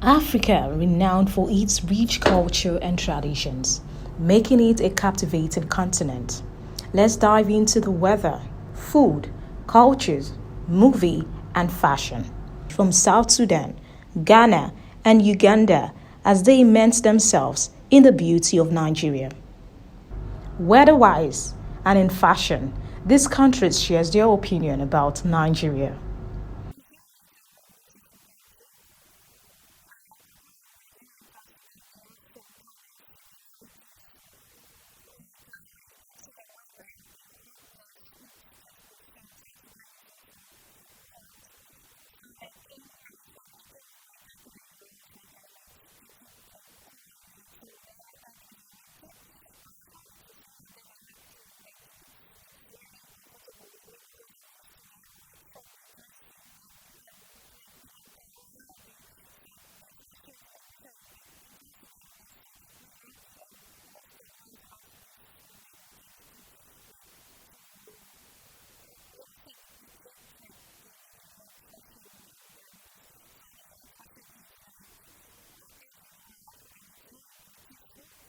Africa, renowned for its rich culture and traditions, making it a captivating continent. Let's dive into the weather, food, cultures, movie, and fashion. From South Sudan, Ghana, and Uganda as they immerse themselves in the beauty of Nigeria. Weather wise and in fashion, these countries shares their opinion about Nigeria.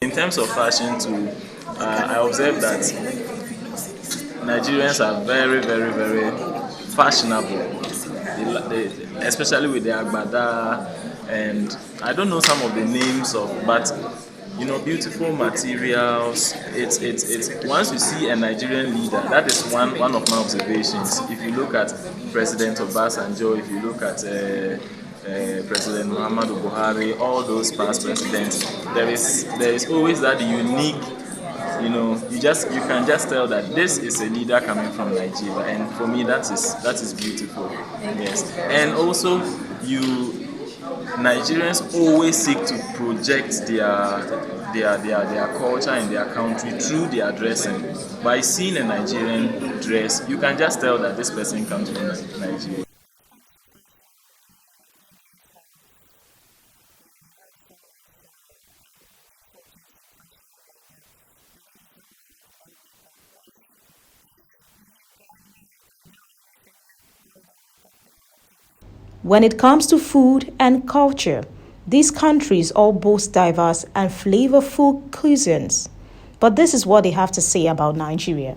In terms of fashion too, I observe that Nigerians are very, very, very fashionable. Especially with the agbada, and I don't know some of the names of, but beautiful materials. It's once you see a Nigerian leader, that is one of my observations. If you look at President Obasanjo, if you look at President Muhammadu Buhari, all those past presidents, there is always that unique, you can just tell that this is a leader coming from Nigeria, and for me that is beautiful. Yes, and also you Nigerians always seek to project their culture and their country through their dressing. By seeing a Nigerian dress, you can just tell that this person comes from Nigeria. When it comes to food and culture, these countries all boast diverse and flavorful cuisines. But this is what they have to say about Nigeria.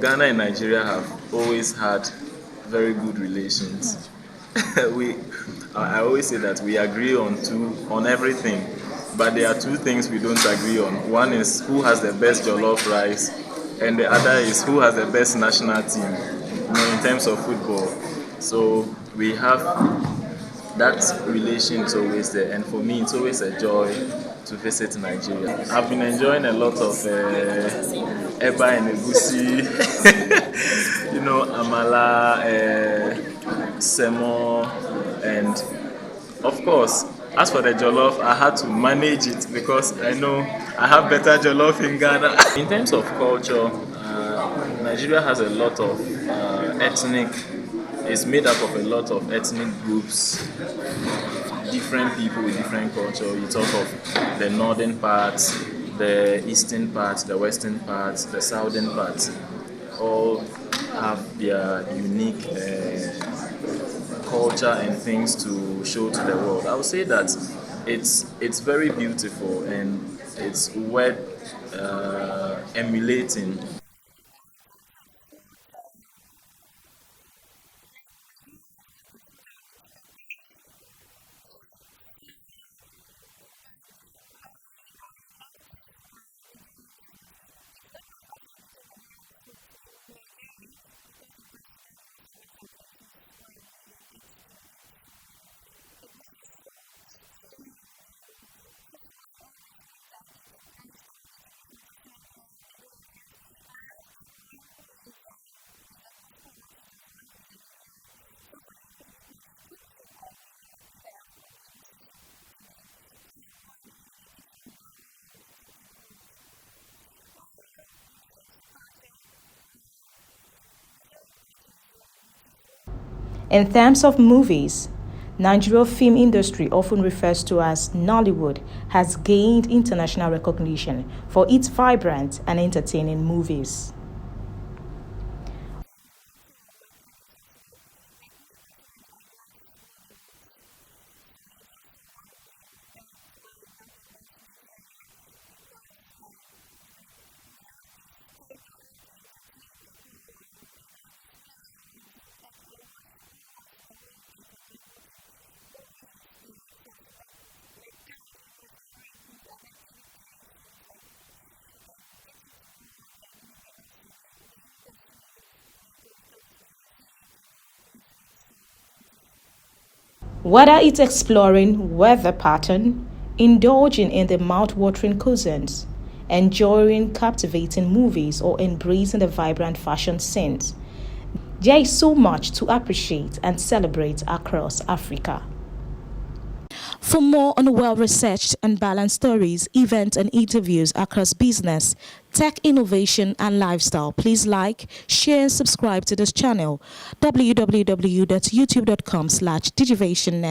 Ghana and Nigeria have always had very good relations. we, I always say that we agree on everything, but there are two things we don't agree on. One is who has the best jollof rice, and the other is who has the best national team. In terms of football, so we have that relation is always there, and for me, it's always a joy to visit Nigeria. I've been enjoying a lot of eba and egusi, amala, semo, and of course, as for the jollof, I had to manage it because I know I have better jollof in Ghana. In terms of culture, Nigeria has a lot of ethnic. It's made up of a lot of ethnic groups, different people with different culture. You talk of the northern parts, the eastern parts, the western parts, the southern parts. All have their unique culture and things to show to the world. I would say that it's very beautiful and it's worth emulating. In terms of movies, Nigerian film industry, often referred to as Nollywood, has gained international recognition for its vibrant and entertaining movies. Whether it's exploring weather pattern, indulging in the mouth-watering cuisines, enjoying captivating movies, or embracing the vibrant fashion scenes, there is so much to appreciate and celebrate across Africa. For more on well-researched and balanced stories, events, and interviews across business, tech innovation, and lifestyle, please like, share, and subscribe to this channel, www.youtube.com/digivation.